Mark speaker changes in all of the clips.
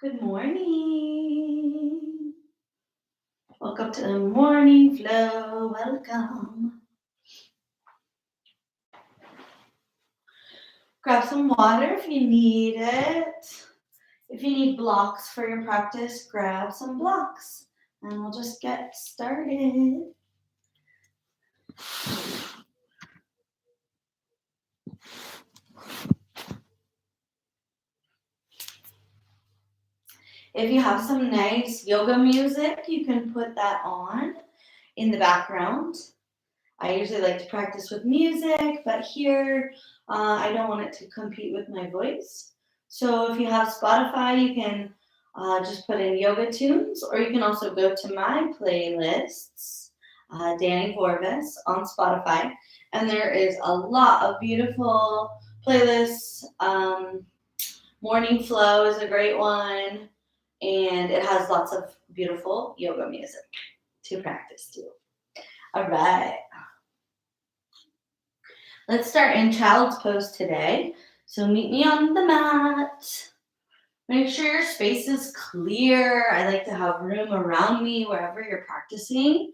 Speaker 1: Good morning. Welcome to the morning flow. Welcome. Grab some water if you need it. If you need blocks for your practice, grab some blocks. And we'll just get started. If you have some nice yoga music, you can put that on in the background. I usually like to practice with music, but here I don't want it to compete with my voice. So if you have Spotify, you can just put in yoga tunes, or you can also go to my playlists, Dani on Spotify, and there is a lot of beautiful playlists. Morning Flow is a great one, and it has lots of beautiful yoga music to practice to. All right. Let's start in child's pose today. So meet me on the mat. Make sure your space is clear. I like to have room around me wherever you're practicing.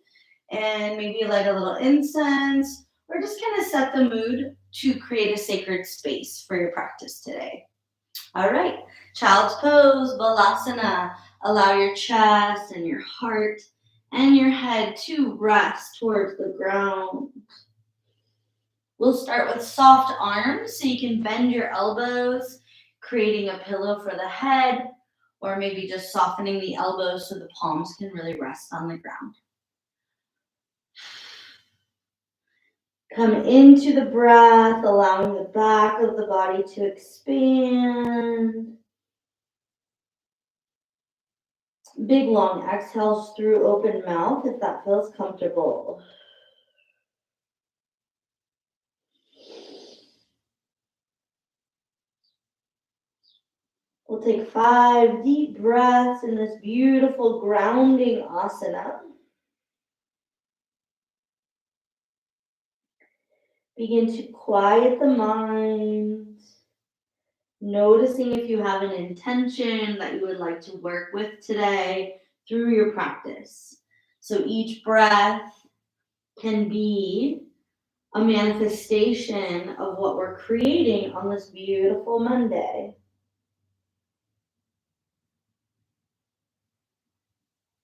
Speaker 1: And maybe light a little incense or just kind of set the mood to create a sacred space for your practice today. All right, child's pose, Balasana. Allow your chest and your heart and your head to rest towards the ground. We'll start with soft arms, so you can bend your elbows, creating a pillow for the head, or maybe just softening the elbows so the palms can really rest on the ground. Come into the breath, allowing the back of the body to expand. Big long exhales through open mouth if that feels comfortable. We'll take 5 deep breaths in this beautiful grounding asana. Begin to quiet the mind, noticing if you have an intention that you would like to work with today through your practice. So each breath can be a manifestation of what we're creating on this beautiful Monday.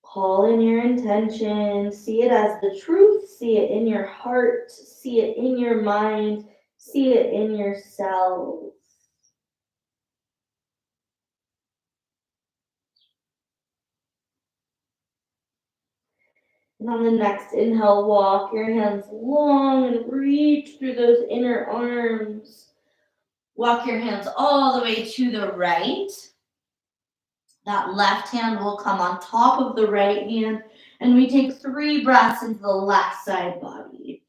Speaker 1: Call in your intention, see it as the truth, see it in your heart, see it in your mind, see it in your cells. And on the next inhale, walk your hands long and reach through those inner arms. Walk your hands all the way to the right. That left hand will come on top of the right hand, and we take 3 breaths into the left side body.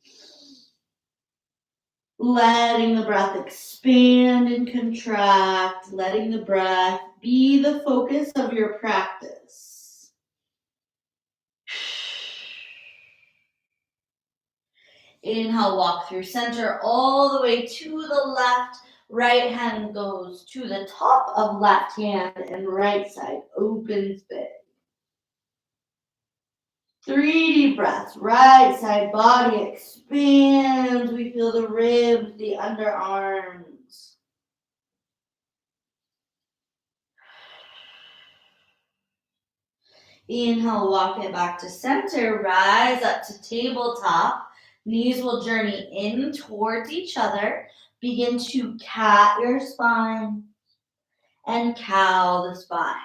Speaker 1: Letting the breath expand and contract, letting the breath be the focus of your practice. Inhale, walk through center all the way to the left. Right hand goes to the top of left hand and right side opens big. 3 deep breaths. Right side body expands. We feel the ribs, the underarms. Inhale, walk it back to center. Rise up to tabletop. Knees will journey in towards each other. Begin to cat your spine and cow the spine.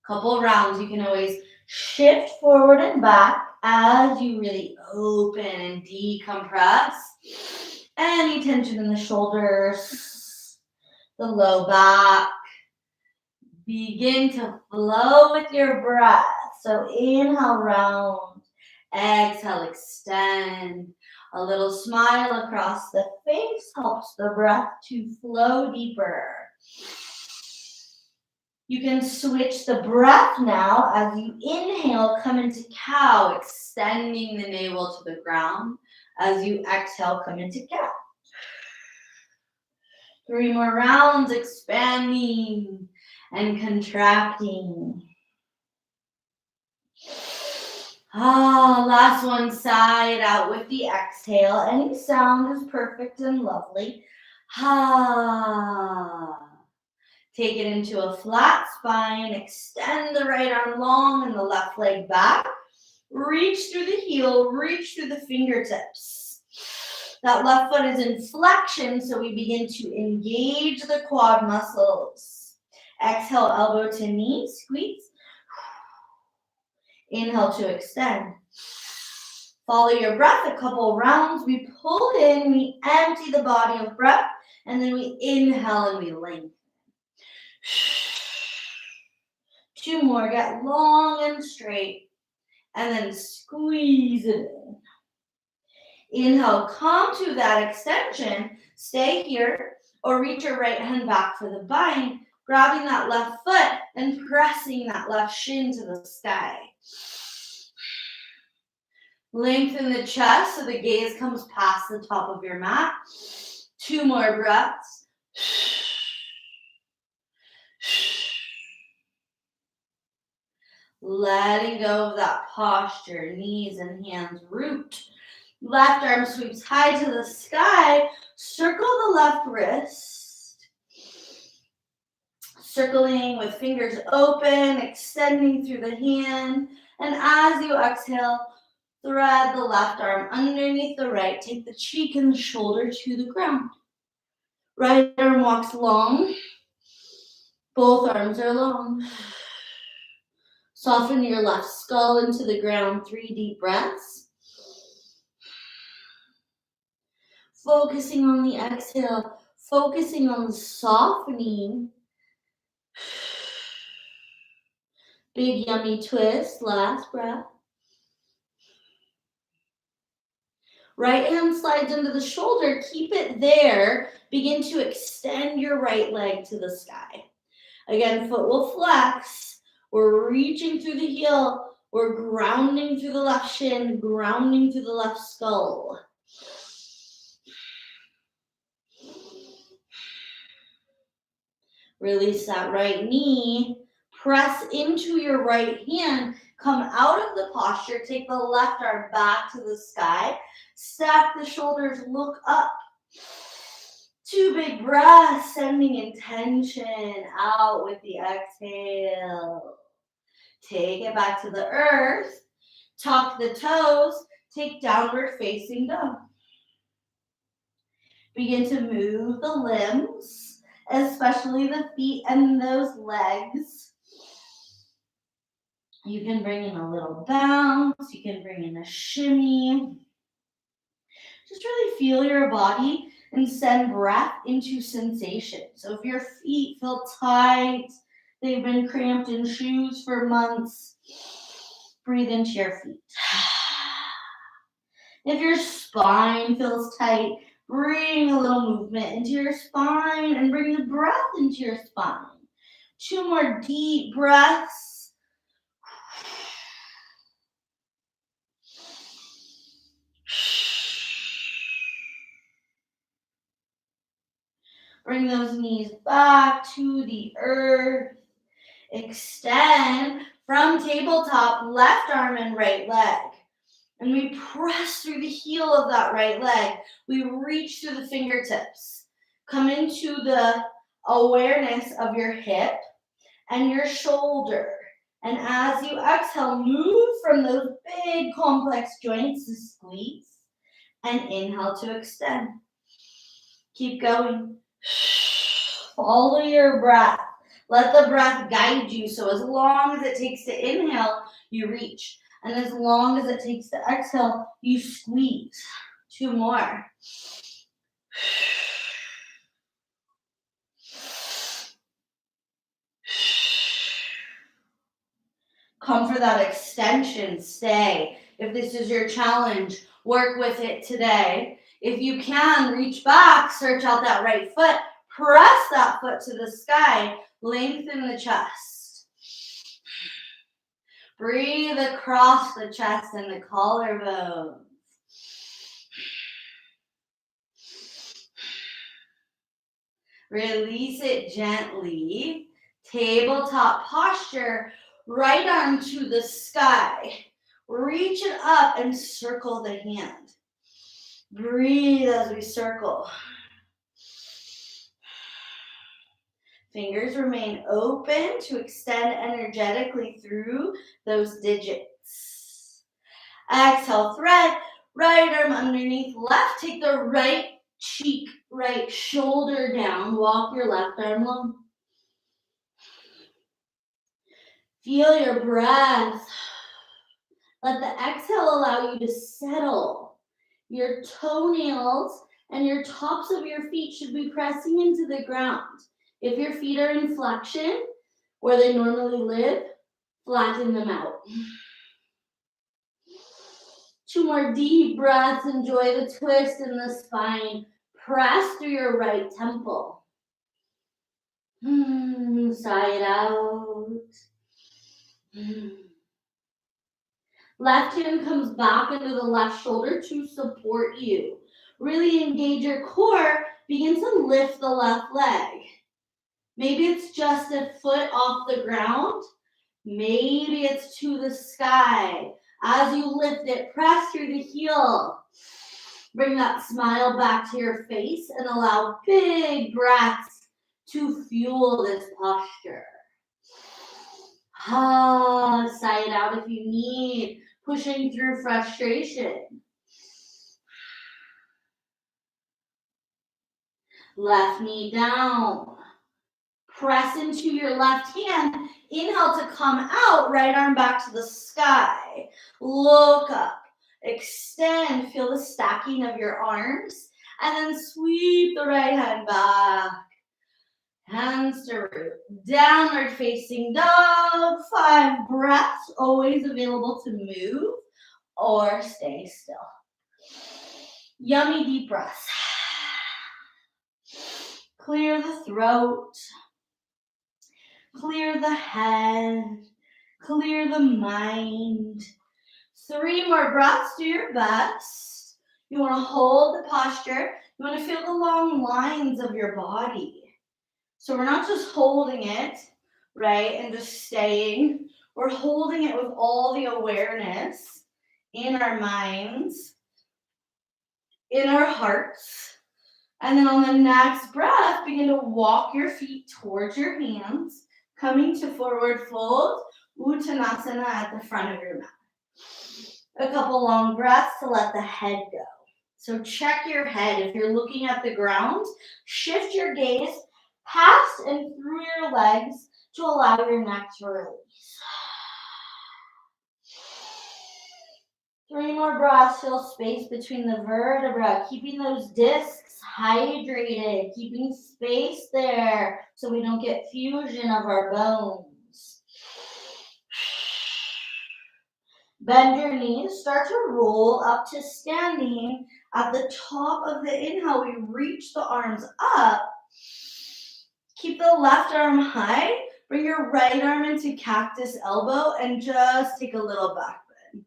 Speaker 1: Couple rounds. You can always shift forward and back as you really open and decompress. Any tension in the shoulders, the low back. Begin to flow with your breath. So inhale, round. Exhale, extend. A little smile across the face helps the breath to flow deeper. You can switch the breath now as you inhale, come into cow, extending the navel to the ground. As you exhale, come into cow. 3 more rounds, expanding. and contracting. Last one, sigh it out with the exhale. Any sound is perfect and lovely. Take it into a flat spine. Extend the right arm long and the left leg back. Reach through the heel, reach through the fingertips. That left foot is in flexion, so we begin to engage the quad muscles. Exhale, elbow to knee, squeeze. Inhale to extend. Follow your breath a couple rounds. We pull in, we empty the body of breath, and then we inhale and we lengthen. 2 more, get long and straight, and then squeeze it in. Inhale, come to that extension. Stay here, or reach your right hand back for the bind, grabbing that left foot and pressing that left shin to the sky. Lengthen the chest so the gaze comes past the top of your mat. 2 more breaths. Letting go of that posture, knees and hands root. Left arm sweeps high to the sky. Circle the left wrist. Circling with fingers open, extending through the hand. And as you exhale, thread the left arm underneath the right. Take the cheek and the shoulder to the ground. Right arm walks long. Both arms are long. Soften your left skull into the ground. 3 deep breaths. Focusing on the exhale. Focusing on the softening. Big yummy twist. Last breath. Right hand slides into the shoulder. Keep it there. Begin to extend your right leg to the sky. Again, foot will flex. We're reaching through the heel. We're grounding through the left shin, grounding through the left skull. Release that right knee. Press into your right hand. Come out of the posture. Take the left arm back to the sky. Stack the shoulders. Look up. 2 big breaths. Sending intention out with the exhale. Take it back to the earth. Tuck the toes. Take downward facing dog. Begin to move the limbs, especially the feet and those legs. You can bring in a little bounce. You can bring in a shimmy. Just really feel your body and send breath into sensation. So if your feet feel tight, they've been cramped in shoes for months, breathe into your feet. If your spine feels tight, bring a little movement into your spine and bring the breath into your spine. 2 more deep breaths. Bring those knees back to the earth. Extend from tabletop, left arm and right leg. And we press through the heel of that right leg. We reach through the fingertips. Come into the awareness of your hip and your shoulder. And as you exhale, move from those big complex joints to squeeze. And inhale to extend. Keep going. Follow your breath. Let the breath guide you. So as long as it takes to inhale, you reach. And as long as it takes to exhale, you squeeze. 2 more. Come for that extension. Stay. If this is your challenge, work with it today. If you can, reach back, search out that right foot, press that foot to the sky, lengthen the chest. Breathe across the chest and the collarbones. Release it gently. Tabletop posture, right arm to the sky. Reach it up and circle the hand. Breathe as we circle. Fingers remain open to extend energetically through those digits. Exhale, thread, right arm underneath left. Take the right cheek, right shoulder down. Walk your left arm long. Feel your breath. Let the exhale allow you to settle. Your toenails and your tops of your feet should be pressing into the ground. If your feet are in flexion, where they normally live, flatten them out. 2 more deep breaths. Enjoy the twist in the spine. Press through your right temple. Sigh it out. Left hand comes back into the left shoulder to support you. Really engage your core. Begin to lift the left leg. Maybe it's just a foot off the ground. Maybe it's to the sky. As you lift it, press through the heel. Bring that smile back to your face and allow big breaths to fuel this posture. Sigh it out if you need. Pushing through frustration. Left knee down. Press into your left hand. Inhale to come out. Right arm back to the sky. Look up. Extend. Feel the stacking of your arms. And then sweep the right hand back. Hands to root. Downward facing dog. 5 breaths. Always available to move or stay still. Yummy deep breaths. Clear the throat. Clear the head. Clear the mind. 3 more breaths. Do your best. You want to hold the posture. You want to feel the long lines of your body. So we're not just holding it, right, and just staying. We're holding it with all the awareness in our minds, in our hearts. And then on the next breath, begin to walk your feet towards your hands, coming to forward fold, Uttanasana at the front of your mat. A couple long breaths to let the head go. So check your head. If you're looking at the ground, shift your gaze past and through your legs to allow your neck to release. 3 more breaths. Feel space between the vertebrae, keeping those discs hydrated, keeping space there so we don't get fusion of our bones. Bend your knees. Start to roll up to standing. At the top of the inhale, we reach the arms up. Keep the left arm high. Bring your right arm into cactus elbow and just take a little back bend.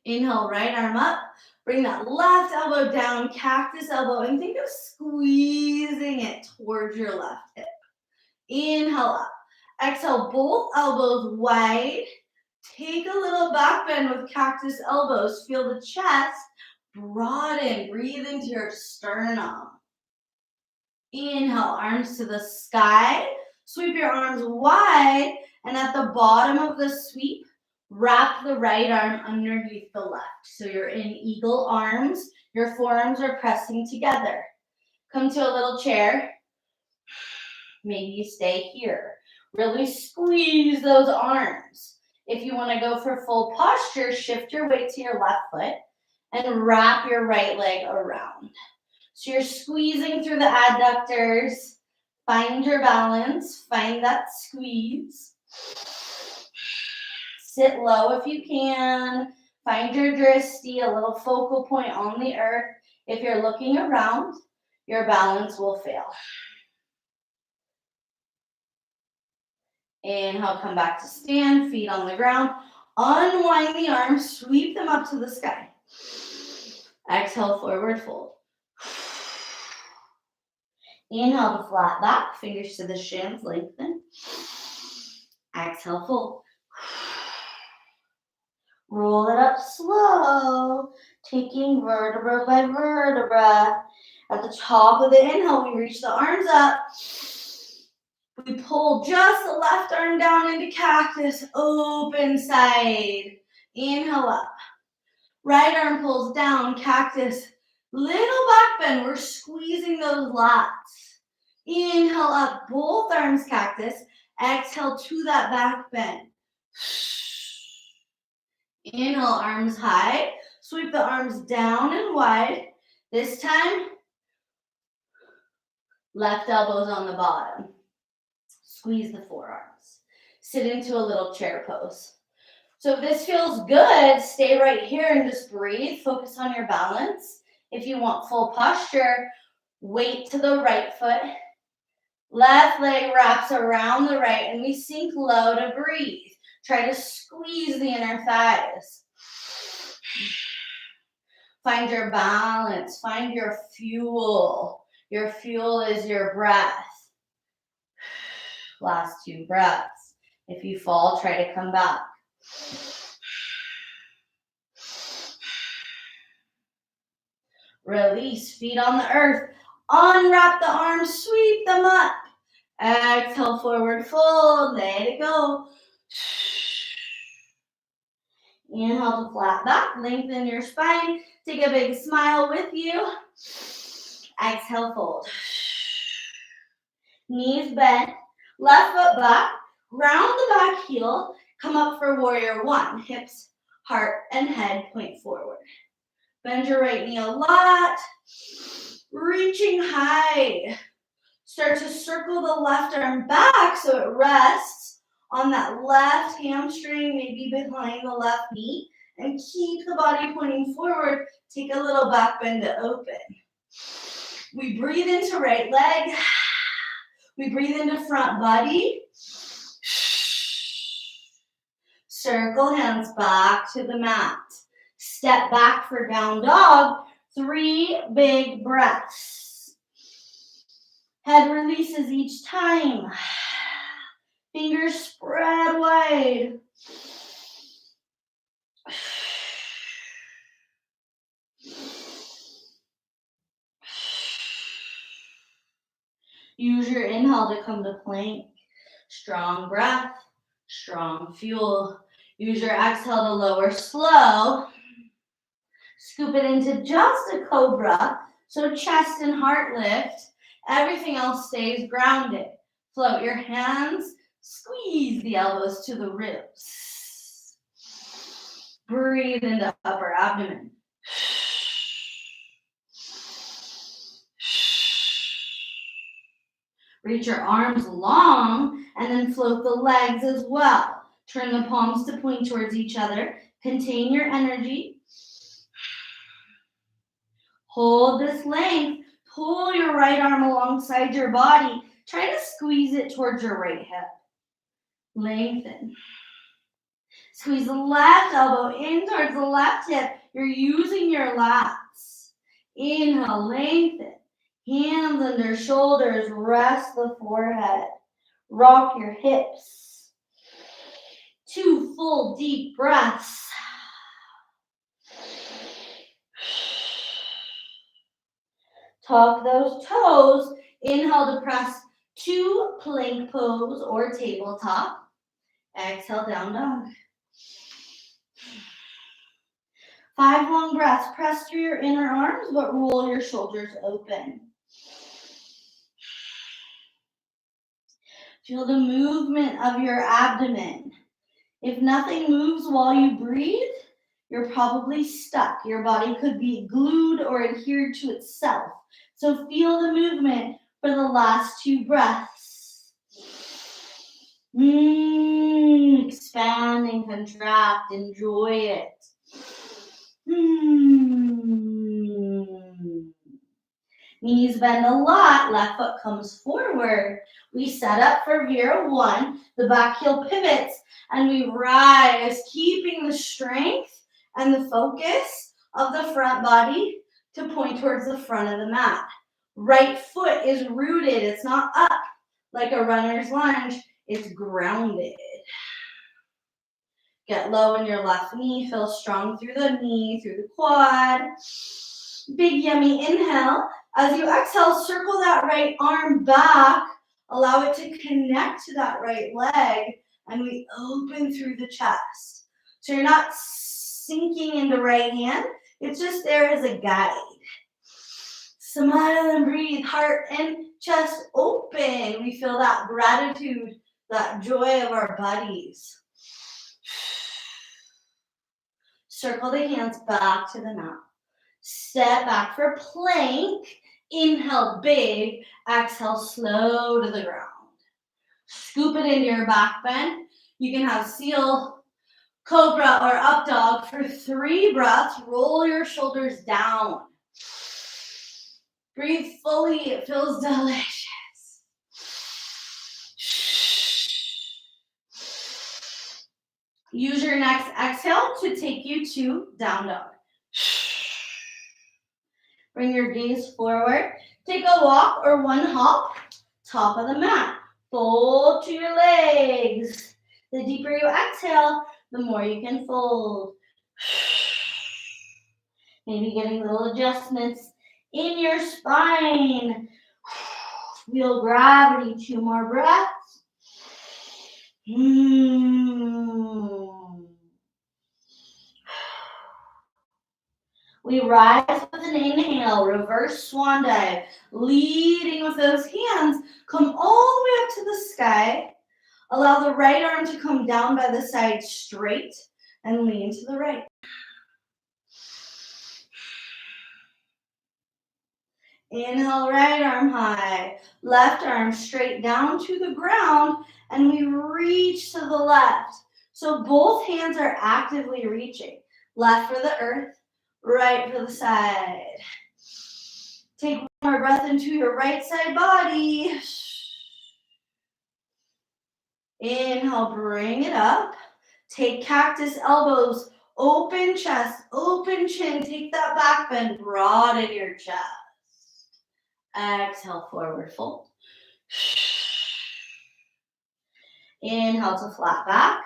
Speaker 1: Inhale, right arm up. Bring that left elbow down, cactus elbow, and think of squeezing it towards your left hip. Inhale up. Exhale, both elbows wide. Take a little back bend with cactus elbows. Feel the chest broaden. Breathe into your sternum. Inhale, arms to the sky. Sweep your arms wide. And at the bottom of the sweep, wrap the right arm underneath the left. So you're in eagle arms. Your forearms are pressing together. Come to a little chair. Maybe you stay here. Really squeeze those arms. If you want to go for full posture, shift your weight to your left foot and wrap your right leg around. So you're squeezing through the adductors. Find your balance. Find that squeeze. Sit low if you can. Find your drishti, a little focal point on the earth. If you're looking around, your balance will fail. Inhale, come back to stand, feet on the ground. Unwind the arms, sweep them up to the sky. Exhale, forward fold. Inhale to flat back, fingers to the shins, lengthen. Exhale, fold. Roll it up slow, taking vertebra by vertebra. At the top of the inhale, we reach the arms up. We pull just the left arm down into cactus, open side. Inhale up. Right arm pulls down, cactus. Little back bend, we're squeezing those lats. Inhale up, both arms cactus. Exhale to that back bend. Inhale, arms high. Sweep the arms down and wide. This time, left elbows on the bottom. Squeeze the forearms. Sit into a little chair pose. So if this feels good, stay right here and just breathe. Focus on your balance. If you want full posture, weight to the right foot. Left leg wraps around the right, and we sink low to breathe. Try to squeeze the inner thighs. Find your balance. Find your fuel. Your fuel is your breath. Last 2 breaths. If you fall, try to come back. Release, feet on the earth. Unwrap the arms, sweep them up. Exhale, forward fold, let it go. Inhale to flat back, lengthen your spine. Take a big smile with you. Exhale, fold. Knees bent, left foot back, round the back heel. Come up for warrior 1. Hips, heart, and head point forward. Bend your right knee a lot. Reaching high. Start to circle the left arm back so it rests on that left hamstring, maybe behind the left knee. And keep the body pointing forward. Take a little back bend to open. We breathe into right leg. We breathe into front body. Circle hands back to the mat. Step back for down dog. 3 big breaths. Head releases each time. Fingers spread wide. Use your inhale to come to plank. Strong breath, strong fuel. Use your exhale to lower slow. Scoop it into just a cobra. So chest and heart lift. Everything else stays grounded. Float your hands. Squeeze the elbows to the ribs. Breathe into upper abdomen. Reach your arms long and then float the legs as well. Turn the palms to point towards each other. Contain your energy. Hold this length. Pull your right arm alongside your body. Try to squeeze it towards your right hip. Lengthen. Squeeze the left elbow in towards the left hip. You're using your lats. Inhale, lengthen. Hands under shoulders, rest the forehead. Rock your hips. 2 full deep breaths. Tuck those toes. Inhale to press to plank pose or tabletop. Exhale, down dog. 5 long breaths. Press through your inner arms, but roll your shoulders open. Feel the movement of your abdomen. If nothing moves while you breathe, you're probably stuck. Your body could be glued or adhered to itself. So feel the movement for the last 2 breaths. Expand and contract. Enjoy it. Knees bend a lot. Left foot comes forward. We set up for Vera 1. The back heel pivots and we rise, keeping the strength and the focus of the front body to point towards the front of the mat. Right foot is rooted. It's not up like a runner's lunge. It's grounded. Get low in your left knee. Feel strong through the knee, through the quad. Big yummy inhale. As you exhale, circle that right arm back. Allow it to connect to that right leg. And we open through the chest. So you're not sinking into right hand. It's just there as a guide. Smile and breathe. Heart and chest open. We feel that gratitude, that joy of our bodies. Circle the hands back to the mat. Step back for plank. Inhale big. Exhale slow to the ground. Scoop it into your back bend. You can have seal, cobra, or up dog for 3 breaths. Roll your shoulders down. Breathe fully. It feels delicious. Use your next exhale to take you to down dog. Bring your gaze forward. Take a walk or one hop. Top of the mat. Fold to your legs. The deeper you exhale, the more you can fold. Maybe getting little adjustments in your spine. Feel gravity. 2 more breaths. We rise with an inhale, reverse swan dive, leading with those hands. Come all the way up to the sky. Allow the right arm to come down by the side straight and lean to the right. Inhale, right arm high, left arm straight down to the ground, and we reach to the left. So both hands are actively reaching. Left for the earth, right for the side. Take one more breath into your right side body. Inhale, bring it up. Take cactus elbows, open chest, open chin. Take that back bend, broaden your chest. Exhale, forward fold. Inhale to flat back.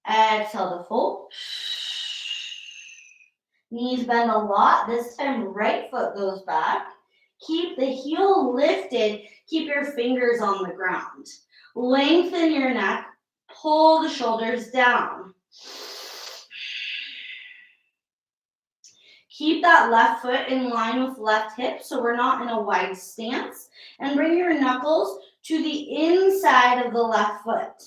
Speaker 1: Exhale to fold. Knees bend a lot. This time, right foot goes back. Keep the heel lifted. Keep your fingers on the ground. Lengthen your neck. Pull the shoulders down. Keep that left foot in line with left hip so we're not in a wide stance. And bring your knuckles to the inside of the left foot.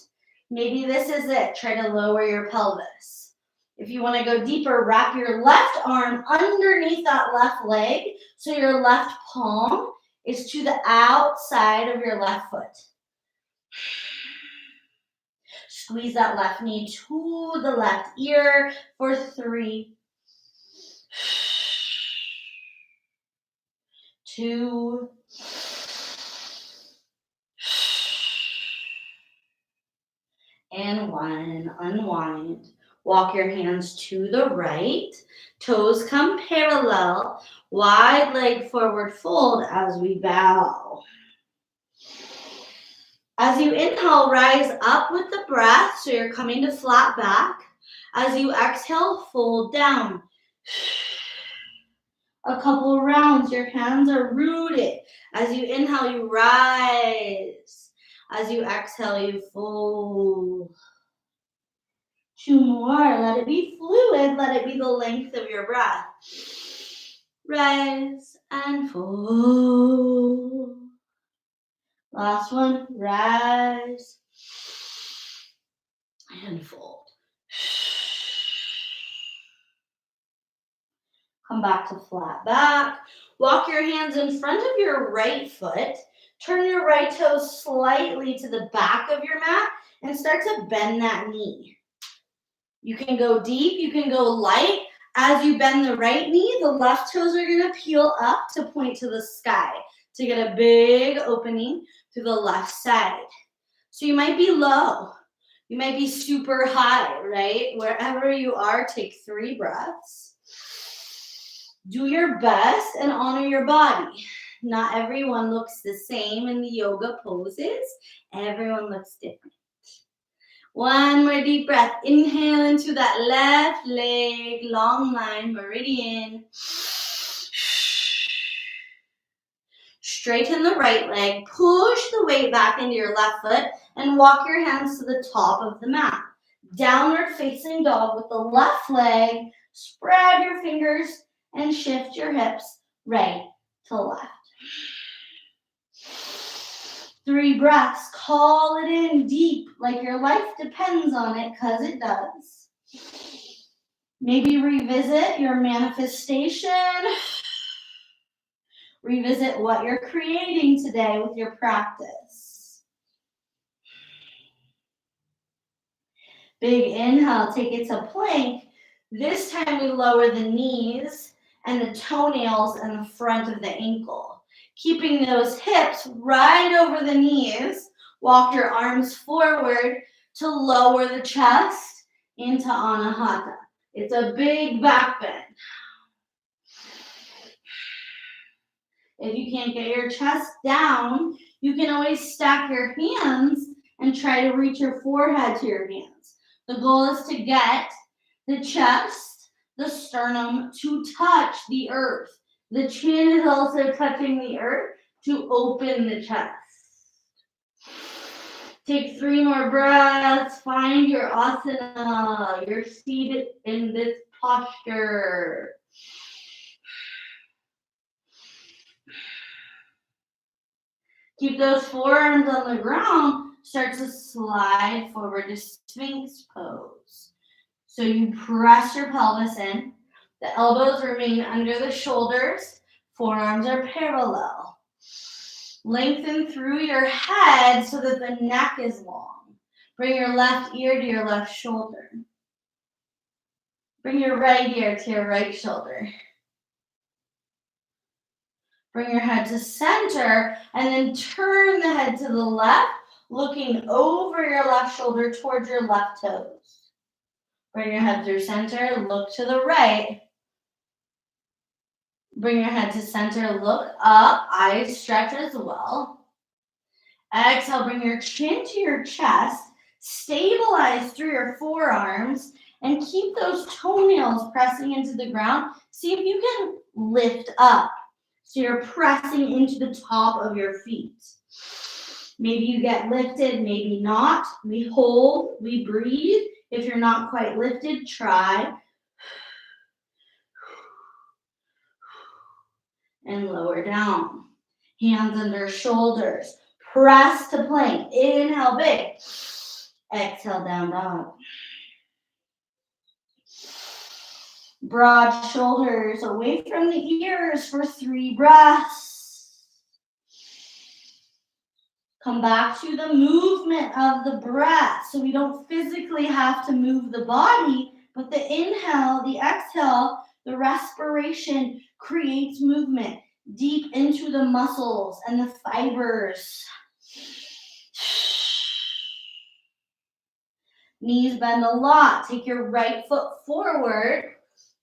Speaker 1: Maybe this is it. Try to lower your pelvis. If you want to go deeper, wrap your left arm underneath that left leg so your left palm is to the outside of your left foot. Squeeze that left knee to the left ear for 3, 2, and 1. Unwind. Walk your hands to the right. Toes come parallel. Wide leg forward fold as we bow. As you inhale, rise up with the breath, so you're coming to flat back. As you exhale, fold down. A couple rounds, your hands are rooted. As you inhale, you rise. As you exhale, you fold. 2 more. Let it be fluid. Let it be the length of your breath. Rise and fold. Last one. Rise and fold. Come back to flat back. Walk your hands in front of your right foot. Turn your right toes slightly to the back of your mat and start to bend that knee. You can go deep, you can go light. As you bend the right knee, the left toes are going to peel up to point to the sky to get a big opening to the left side. So you might be low. You might be super high, right? Wherever you are, take 3 breaths. Do your best and honor your body. Not everyone looks the same in the yoga poses. Everyone looks different. One more deep breath. Inhale into that left leg, long line, meridian. Straighten the right leg. Push the weight back into your left foot and walk your hands to the top of the mat. Downward facing dog with the left leg. Spread your fingers and shift your hips right to left. 3 breaths. Call it in deep, like your life depends on it, because it does. Maybe revisit your manifestation. Revisit what you're creating today with your practice. Big inhale, take it to plank. This time we lower the knees and the toenails and the front of the ankle. Keeping those hips right over the knees. Walk your arms forward to lower the chest into Anahata. It's a big back bend. If you can't get your chest down, you can always stack your hands and try to reach your forehead to your hands. The goal is to get the chest, the sternum to touch the earth. The chin is also touching the earth to open the chest. Take 3 more breaths. Find your asana. You're seated in this posture. Keep those forearms on the ground. Start to slide forward to Sphinx pose. So you press your pelvis in. The elbows remain under the shoulders. Forearms are parallel. Lengthen through your head so that the neck is long. Bring your left ear to your left shoulder. Bring your right ear to your right shoulder. Bring your head to center and then turn the head to the left, looking over your left shoulder towards your left toes. Bring your head through center, look to the right. Bring your head to center, look up, eyes stretch as well. Exhale, bring your chin to your chest, stabilize through your forearms, and keep those toenails pressing into the ground. See if you can lift up. So you're pressing into the top of your feet. Maybe you get lifted, maybe not. We hold, we breathe. If you're not quite lifted, try. And lower down. Hands under shoulders. Press to plank. Inhale big. Exhale, down dog. Broad shoulders away from the ears for 3 breaths. Come back to the movement of the breath. So we don't physically have to move the body, but the inhale, the exhale, the respiration creates movement deep into the muscles and the fibers. Knees bend a lot. Take your right foot forward.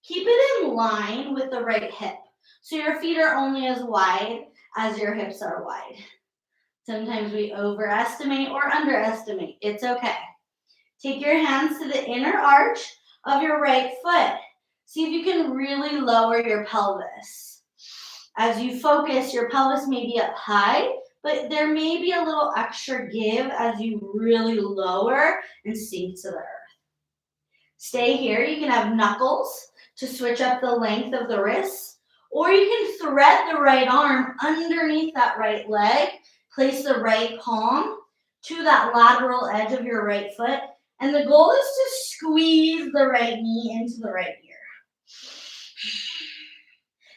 Speaker 1: Keep it in line with the right hip. So your feet are only as wide as your hips are wide. Sometimes we overestimate or underestimate. It's okay. Take your hands to the inner arch of your right foot. See if you can really lower your pelvis. As you focus, your pelvis may be up high, but there may be a little extra give as you really lower and sink to the earth. Stay here. You can have knuckles to switch up the length of the wrists, or you can thread the right arm underneath that right leg. Place the right palm to that lateral edge of your right foot. And the goal is to squeeze the right knee into the right ear.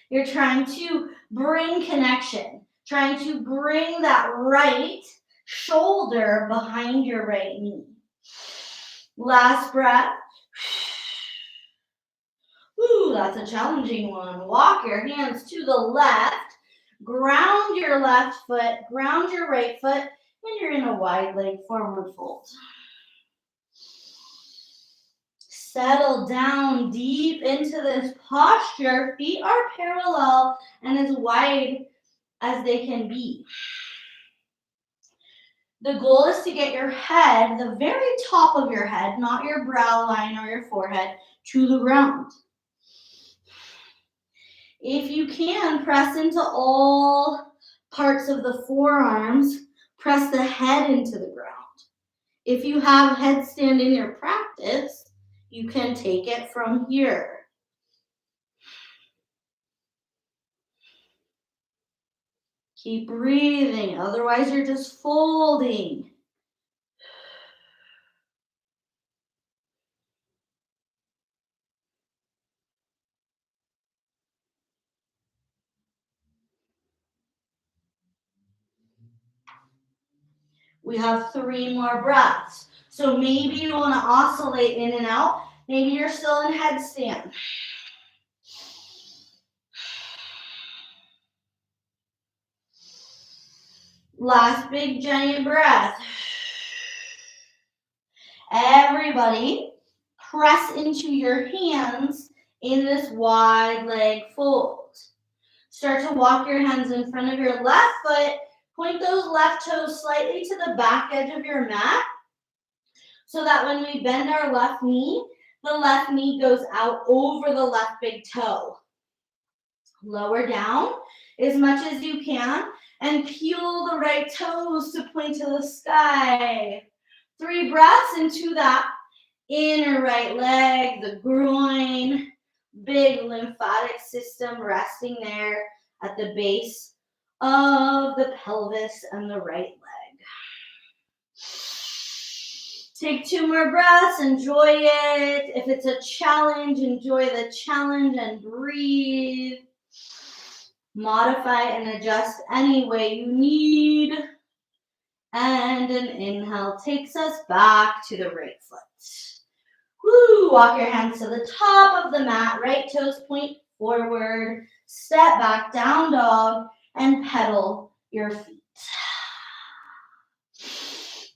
Speaker 1: You're trying to bring connection, trying to bring that right shoulder behind your right knee. Last breath. Ooh, that's a challenging one. Walk your hands to the left. Ground your left foot, ground your right foot, and you're in a wide leg forward fold. Settle down deep into this posture. Feet are parallel and as wide as they can be. The goal is to get your head, the very top of your head, not your brow line or your forehead, to the ground. If you can, press into all parts of the forearms, press the head into the ground. If you have headstand in your practice, you can take it from here. Keep breathing, otherwise you're just folding. We have 3 more breaths. So maybe you want to oscillate in and out. Maybe you're still in headstand. Last big giant breath. Everybody, press into your hands in this wide leg fold. Start to walk your hands in front of your left foot. Point those left toes slightly to the back edge of your mat so that when we bend our left knee, the left knee goes out over the left big toe. Lower down as much as you can and peel the right toes to point to the sky. 3 breaths into that inner right leg, the groin, big lymphatic system resting there at the base of the pelvis and the right leg. Take 2 more breaths, enjoy it. If it's a challenge, enjoy the challenge and breathe. Modify and adjust any way you need. And an inhale takes us back to the right foot. Woo! Walk your hands to the top of the mat, right toes point forward, step back, down dog, and pedal your feet.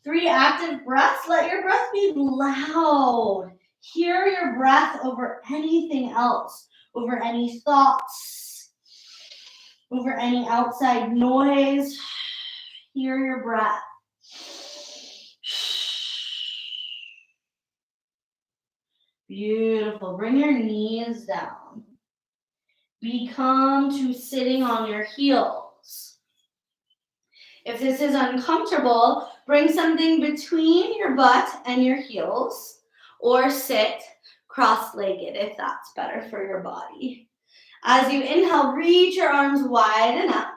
Speaker 1: 3 active breaths. Let your breath be loud. Hear your breath over anything else, over any thoughts, over any outside noise. Hear your breath. Beautiful. Bring your knees down. Become to sitting on your heels. If this is uncomfortable, bring something between your butt and your heels, or sit cross-legged if that's better for your body. As you inhale, reach your arms wide and up.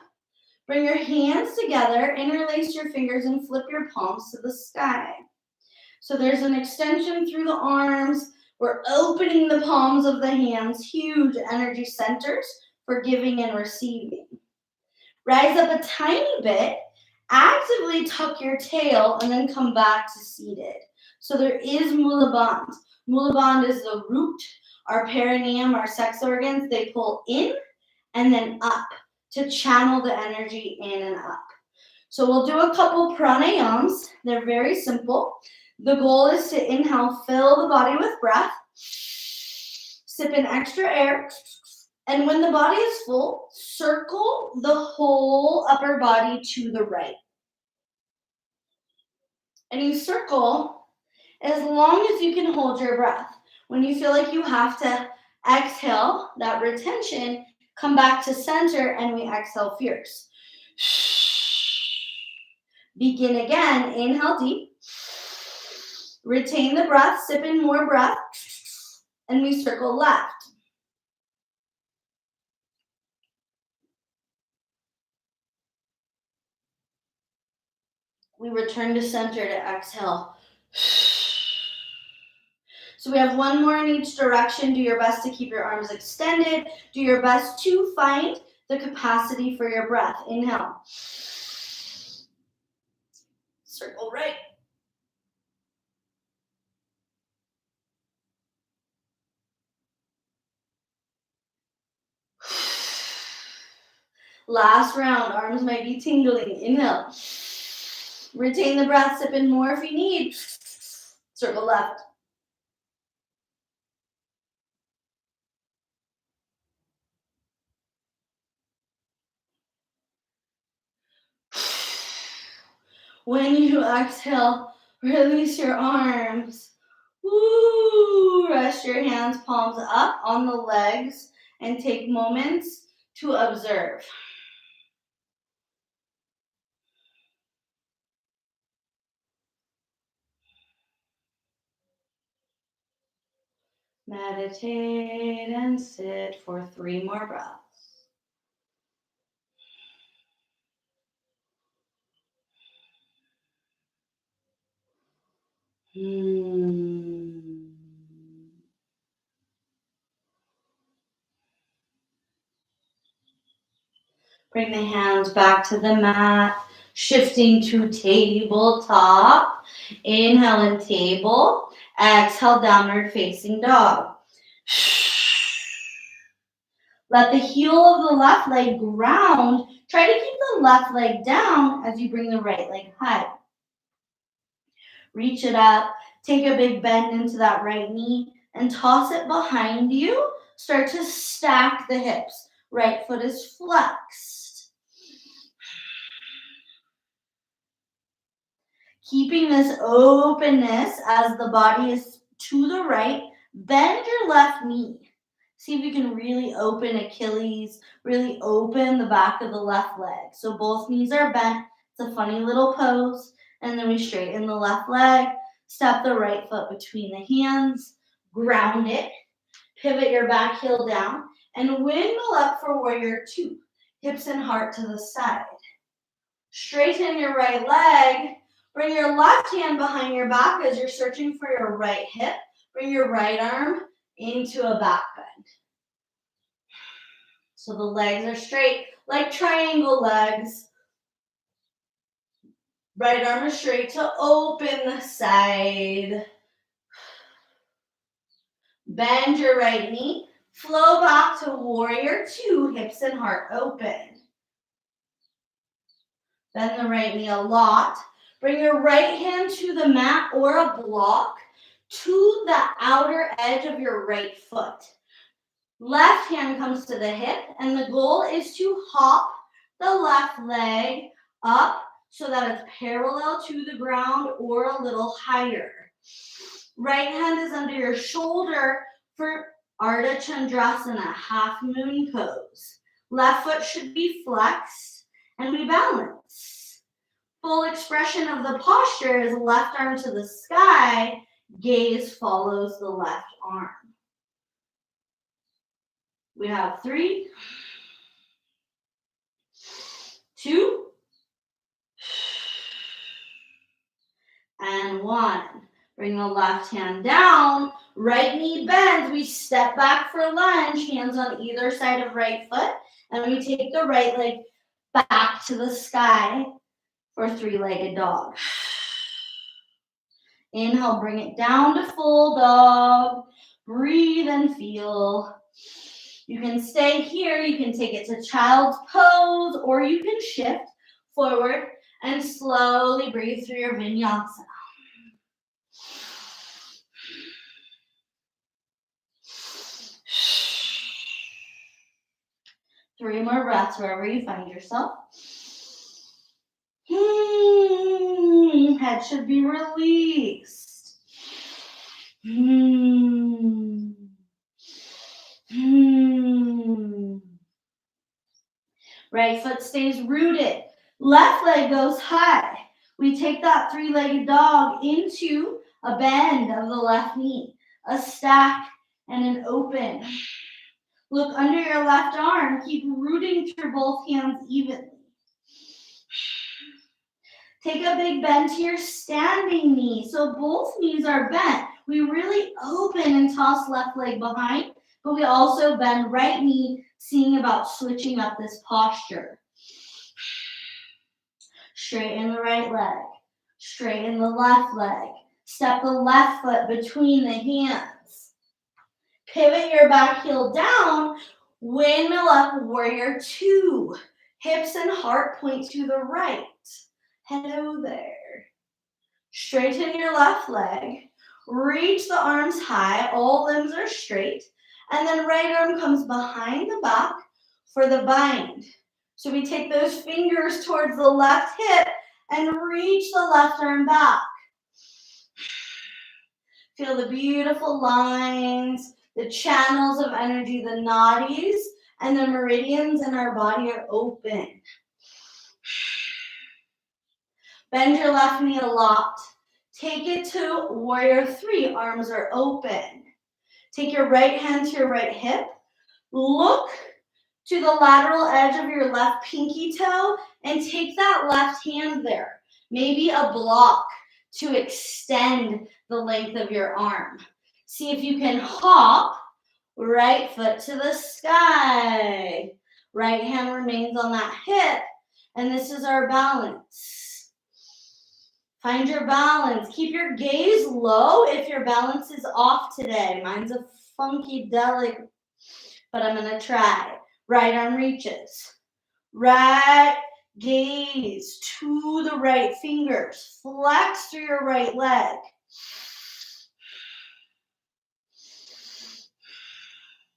Speaker 1: Bring your hands together, interlace your fingers, and flip your palms to the sky. So there's an extension through the arms. We're opening the palms of the hands, huge energy centers for giving and receiving. Rise up a tiny bit, actively tuck your tail, and then come back to seated. So there is Mula Bandh. Mula Bandh is the root, our perineum, our sex organs, they pull in and then up to channel the energy in and up. So we'll do a couple pranayams. They're very simple. The goal is to inhale, fill the body with breath, sip in extra air, and when the body is full, circle the whole upper body to the right. And you circle as long as you can hold your breath. When you feel like you have to exhale, that retention, come back to center and we exhale fierce. Begin again, inhale deep. Retain the breath, sip in more breath, and we circle left. We return to center to exhale. So we have 1 more in each direction. Do your best to keep your arms extended. Do your best to find the capacity for your breath. Inhale. Circle right. Last round, arms might be tingling. Inhale. Retain the breath, sip in more if you need. Circle left. When you exhale, release your arms. Woo! Rest your hands, palms up on the legs, and take moments to observe. Meditate and sit for 3 more breaths. Bring the hands back to the mat, shifting to tabletop. Inhale in table. Exhale, downward facing dog. Let the heel of the left leg ground. Try to keep the left leg down as you bring the right leg high. Reach it up. Take a big bend into that right knee and toss it behind you. Start to stack the hips. Right foot is flexed. Keeping this openness as the body is to the right, bend your left knee. See if you can really open Achilles, really open the back of the left leg. So both knees are bent. It's a funny little pose. And then we straighten the left leg, step the right foot between the hands, ground it, pivot your back heel down, and windmill up for warrior 2. Hips and heart to the side. Straighten your right leg. Bring your left hand behind your back as you're searching for your right hip. Bring your right arm into a back bend. So the legs are straight, like triangle legs. Right arm is straight to open the side. Bend your right knee. Flow back to warrior 2, hips and heart open. Bend the right knee a lot. Bring your right hand to the mat or a block to the outer edge of your right foot. Left hand comes to the hip, and the goal is to hop the left leg up so that it's parallel to the ground or a little higher. Right hand is under your shoulder for Ardha Chandrasana, half moon pose. Left foot should be flexed, and we balance. Full expression of the posture is left arm to the sky, gaze follows the left arm. We have 3, 2, and 1. Bring the left hand down, right knee bends. We step back for lunge, hands on either side of right foot, and we take the right leg back to the sky for 3-legged dog. Inhale, bring it down to full dog. Breathe and feel. You can stay here, you can take it to child's pose, or you can shift forward and slowly breathe through your vinyasana. Three more breaths wherever you find yourself. Head should be released. Right foot stays rooted. Left leg goes high. We take that 3-legged dog into a bend of the left knee, a stack, and an open. Look under your left arm. Keep rooting through both hands evenly. Take a big bend to your standing knee. So both knees are bent. We really open and toss left leg behind, but we also bend right knee, seeing about switching up this posture. Straighten the right leg. Straighten the left leg. Step the left foot between the hands. Pivot your back heel down. Windmill up, warrior 2. Hips and heart point to the right. Hello there. Straighten your left leg. Reach the arms high. All limbs are straight. And then right arm comes behind the back for the bind. So we take those fingers towards the left hip and reach the left arm back. Feel the beautiful lines, the channels of energy, the nadis, and the meridians in our body are open. Bend your left knee a lot. Take it to warrior 3. Arms are open. Take your right hand to your right hip. Look to the lateral edge of your left pinky toe and take that left hand there. Maybe a block to extend the length of your arm. See if you can hop right foot to the sky. Right hand remains on that hip, and this is our balance. Find your balance. Keep your gaze low if your balance is off today. Mine's a funkadelic, but I'm gonna try. Right arm reaches. Right gaze to the right fingers. Flex through your right leg.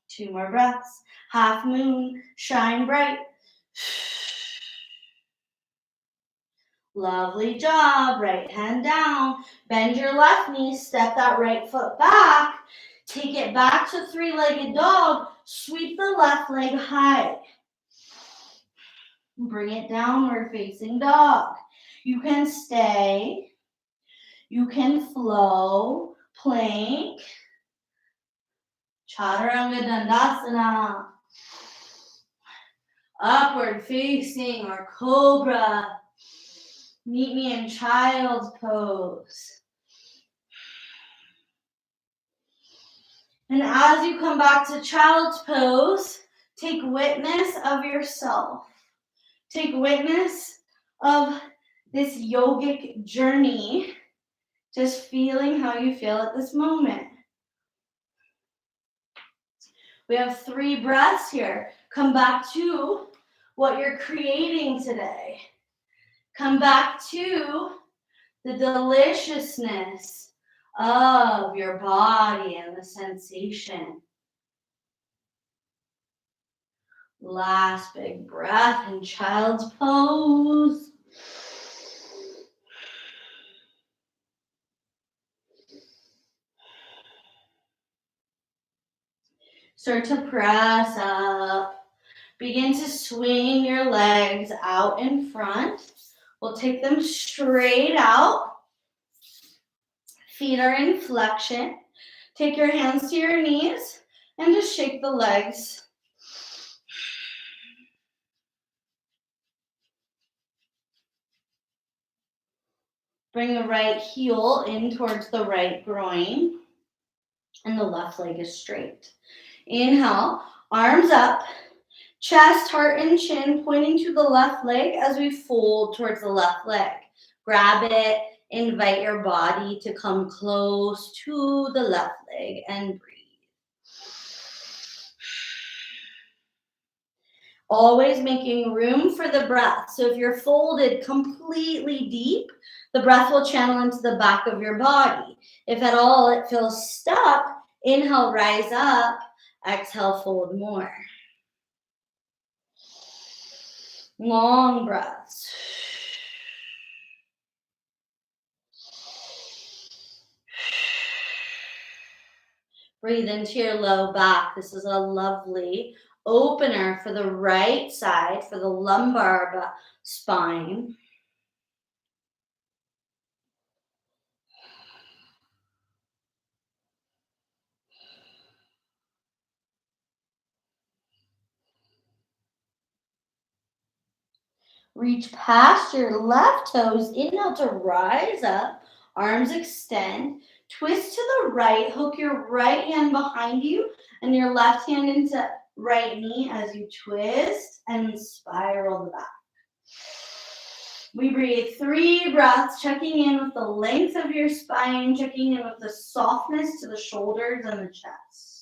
Speaker 1: Two more breaths. Half moon, shine bright. Lovely job. Right hand down. Bend your left knee. Step that right foot back. Take it back to three-legged dog. Sweep the left leg high. Bring it downward facing dog. You can stay. You can flow. Plank. Chaturanga Dandasana. Upward facing or cobra. Meet me in child's pose. And as you come back to child's pose, take witness of yourself. Take witness of this yogic journey, just feeling how you feel at this moment. We have 3 breaths here. Come back to what you're creating today. Come back to the deliciousness of your body and the sensation. Last big breath in child's pose. Start to press up. Begin to swing your legs out in front. We'll take them straight out. Feet are in flexion. Take your hands to your knees and just shake the legs. Bring the right heel in towards the right groin, and the left leg is straight. Inhale, arms up, chest, heart, and chin pointing to the left leg as we fold towards the left leg. Grab it, invite your body to come close to the left leg and breathe. Always making room for the breath. So if you're folded completely deep, the breath will channel into the back of your body. If at all it feels stuck, inhale, rise up. Exhale, fold more. Long breaths. Breathe into your low back. This is a lovely opener for the right side, for the lumbar spine. Reach past your left toes. Inhale to rise up. Arms extend. Twist to the right. Hook your right hand behind you and your left hand into right knee as you twist and spiral the back. We breathe 3 breaths, checking in with the length of your spine, checking in with the softness to the shoulders and the chest.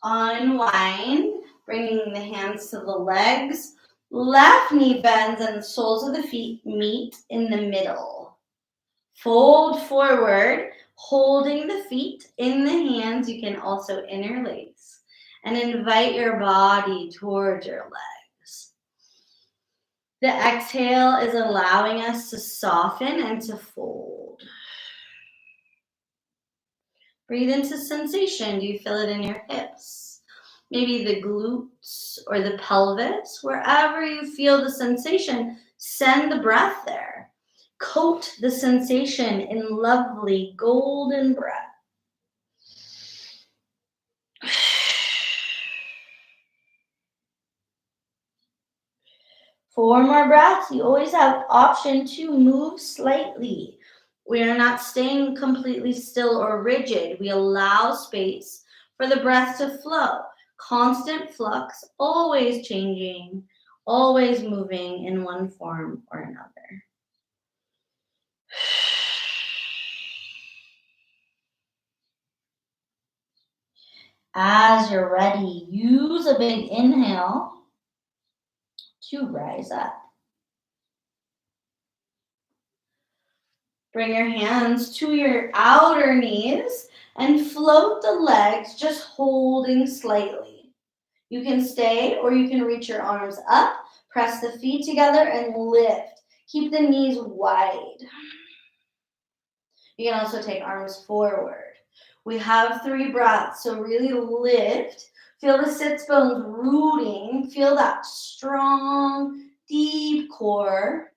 Speaker 1: Unwind, bringing the hands to the legs. Left knee bends and the soles of the feet meet in the middle. Fold forward, Holding the feet in the hands, you can also interlace and invite your body towards your legs. The exhale is allowing us to soften and to fold. Breathe into sensation. Do you feel it in your hips? Maybe the glutes or the pelvis. Wherever you feel the sensation, send the breath there. Coat the sensation in lovely golden breath. Four more breaths. You always have option to move slightly. We are not staying completely still or rigid. We allow space for the breath to flow. Constant flux, always changing, always moving in one form or another. As you're ready, use a big inhale to rise up. Bring your hands to your outer knees and float the legs, just holding slightly. You can stay or you can reach your arms up, press the feet together and lift. Keep the knees wide. You can also take arms forward. We have 3 breaths, so really lift. Feel the sits bones rooting. Feel that strong, deep core.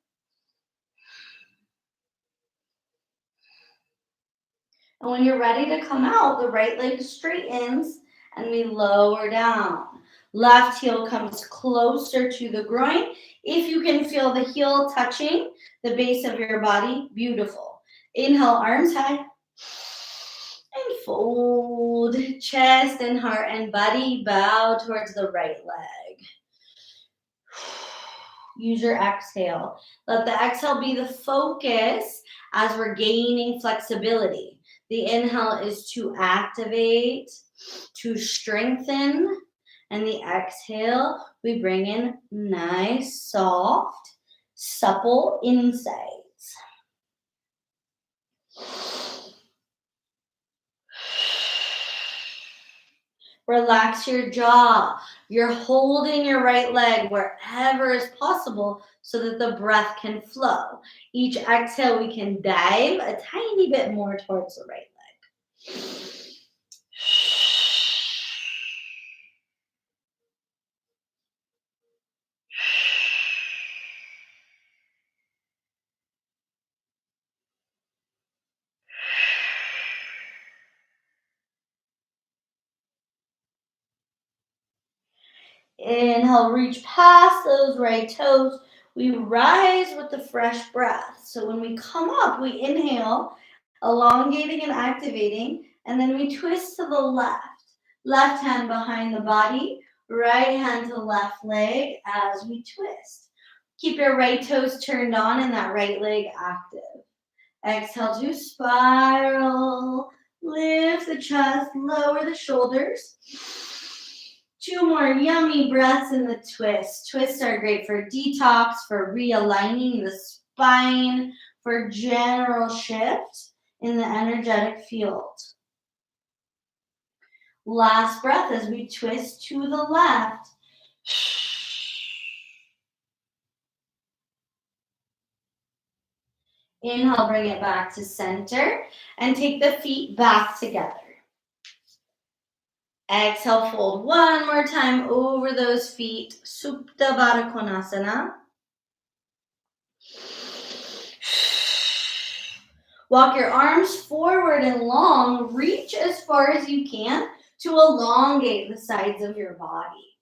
Speaker 1: And when you're ready to come out, the right leg straightens and we lower down. Left heel comes closer to the groin. If you can feel the heel touching the base of your body, beautiful. Inhale, arms high. And fold. Chest and heart and body bow towards the right leg. Use your exhale. Let the exhale be the focus as we're gaining flexibility. The inhale is to activate, to strengthen, and the exhale, we bring in nice, soft, supple insides. Relax your jaw. You're holding your right leg wherever is possible so that the breath can flow. Each exhale, we can dive a tiny bit more towards the right leg. Inhale, reach past those right toes. We rise with the fresh breath. So when we come up, we inhale, elongating and activating, and then we twist to the left. Left hand behind the body, right hand to left leg as we twist. Keep your right toes turned on and that right leg active. Exhale to spiral. Lift the chest, lower the shoulders. 2 more yummy breaths in the twist. Twists are great for detox, for realigning the spine, for general shift in the energetic field. Last breath as we twist to the left. Inhale, bring it back to center and take the feet back together. Exhale, fold one more time over those feet. Supta Baddha Konasana. Walk your arms forward and long. Reach as far as you can to elongate the sides of your body.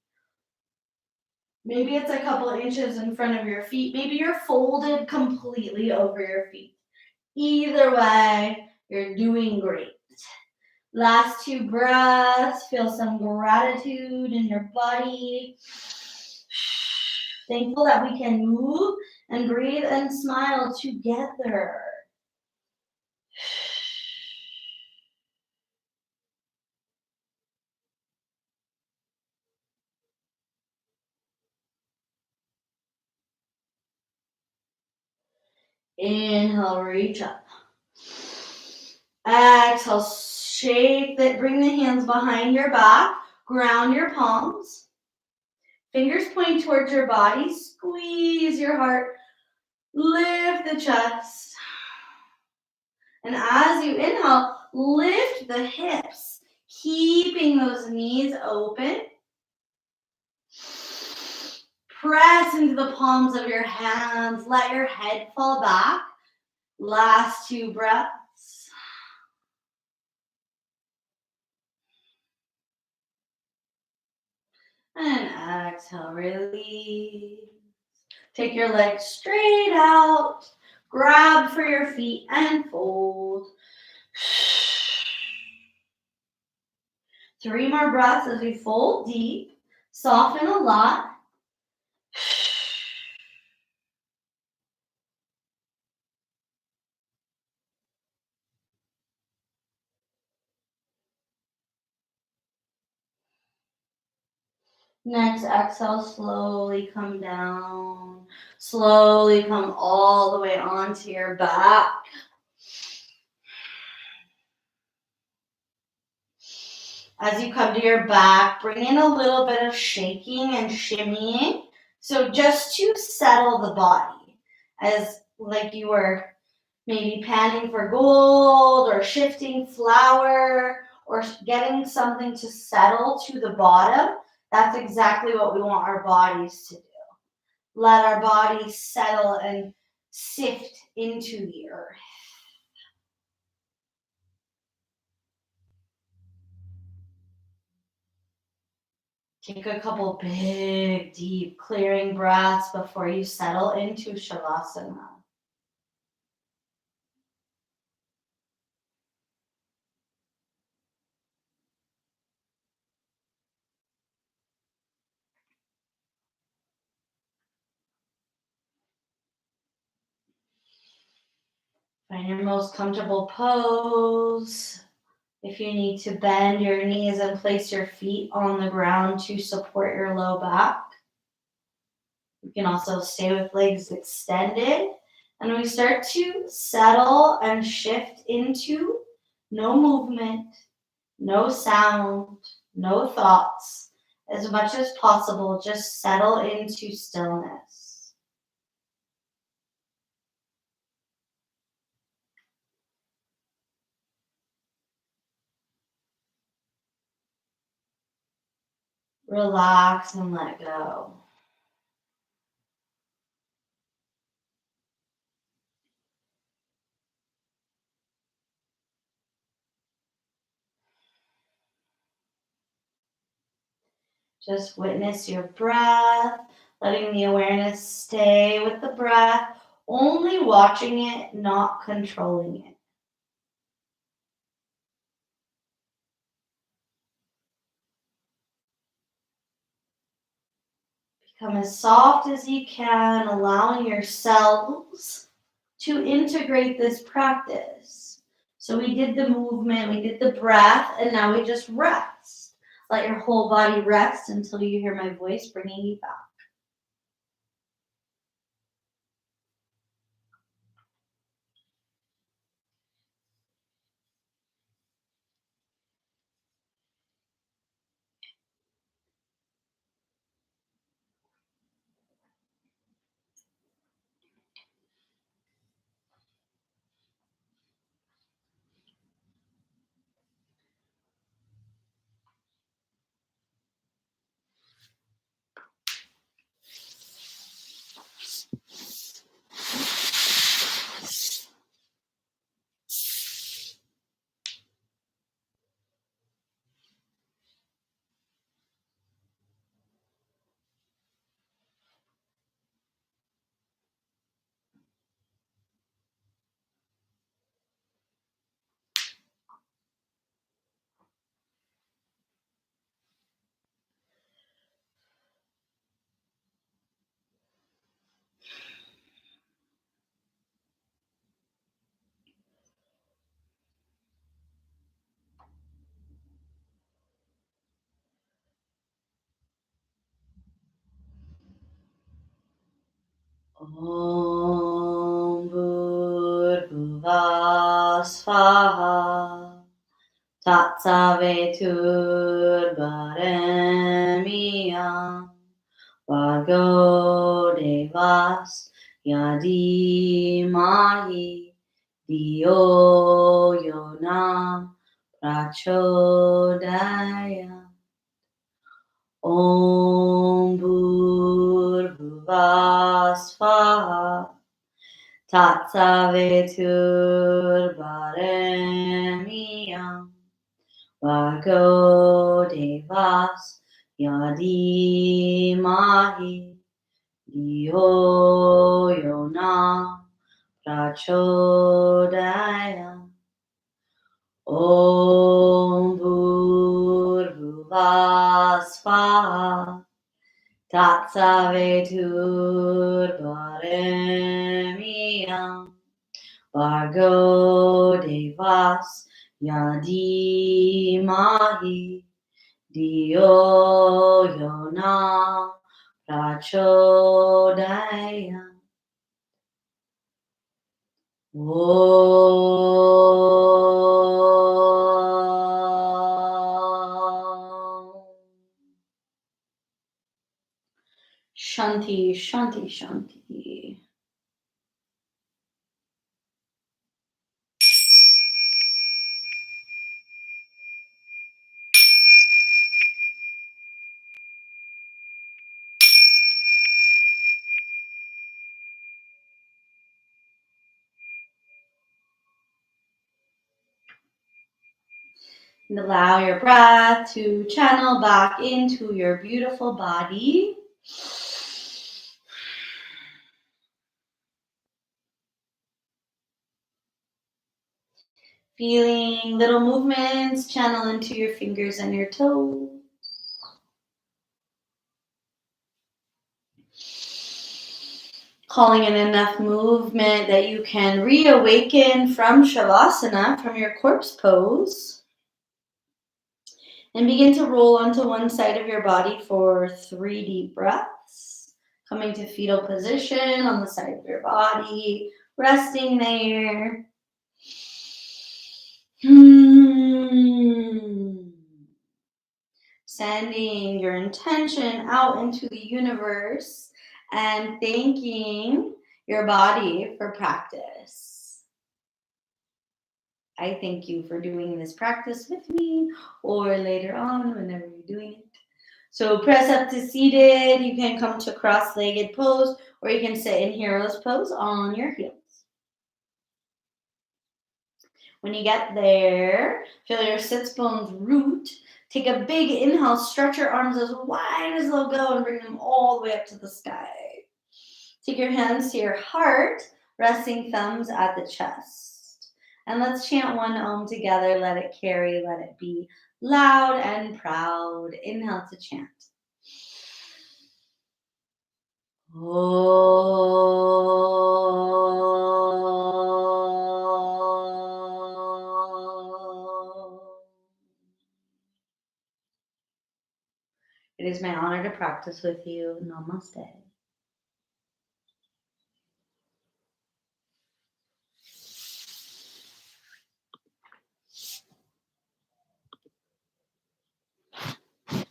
Speaker 1: Maybe it's a couple of inches in front of your feet. Maybe you're folded completely over your feet. Either way, you're doing great. Last 2 breaths. Feel some gratitude in your body. Thankful that we can move and breathe and smile together. Inhale, reach up. Exhale, shake that, bring the hands behind your back, ground your palms. Fingers point towards your body, squeeze your heart, lift the chest. And as you inhale, lift the hips, keeping those knees open. Press into the palms of your hands. Let your head fall back. Last 2 breaths. And exhale, release. Take your legs straight out. Grab for your feet and fold. 3 more breaths as we fold deep. Soften a lot. Next exhale, slowly come down. Slowly come all the way onto your back. As you come to your back, bring in a little bit of shaking and shimmying. So just to settle the body, as like you were maybe panning for gold or shifting flour or getting something to settle to the bottom. That's exactly what we want our bodies to do. Let our bodies settle and sift into the earth. Take a couple big, deep, clearing breaths before you settle into Shavasana. Find your most comfortable pose. If you need to bend your knees and place your feet on the ground to support your low back. You can also stay with legs extended. And we start to settle and shift into no movement, no sound, no thoughts. As much as possible, just settle into stillness. Relax and let go. Just witness your breath, letting the awareness stay with the breath, only watching it, not controlling it. Become as soft as you can, allowing yourselves to integrate this practice. So we did the movement, we did the breath, and now we just rest. Let your whole body rest until you hear my voice bringing you back. Om Bhur Bhuvah Svaha. Tatsaveturbaremiyam Bhargo devas yadimahi Dio yona prachodaya Om Bhurbhuvasvaha Tatsaveturbaremiyam Bhargo devas yadimahi Dio yona prachodaya Om Bhurbhuvasvaha Tatsaveturbaremiyam Bhargo devas yadimahi Dio yona prachodaya Shanti, Shanti, Shanti. And allow your breath to channel back into your beautiful body. Feeling little movements channel into your fingers and your toes. Calling in enough movement that you can reawaken from Shavasana, from your corpse pose. And begin to roll onto one side of your body for 3 deep breaths. Coming to fetal position on the side of your body, resting there. Sending your intention out into the universe and thanking your body for practice. I thank you for doing this practice with me or later on whenever you're doing it. So press up to seated. You can come to cross-legged pose or you can sit in hero's pose on your heels. When you get there, feel your sits bones root. Take a big inhale, stretch your arms as wide as they'll go and bring them all the way up to the sky. Take your hands to your heart, resting thumbs at the chest. And let's chant one Om together. Let it carry, let it be loud and proud. Inhale to chant. It is my honor to practice with you. Namaste.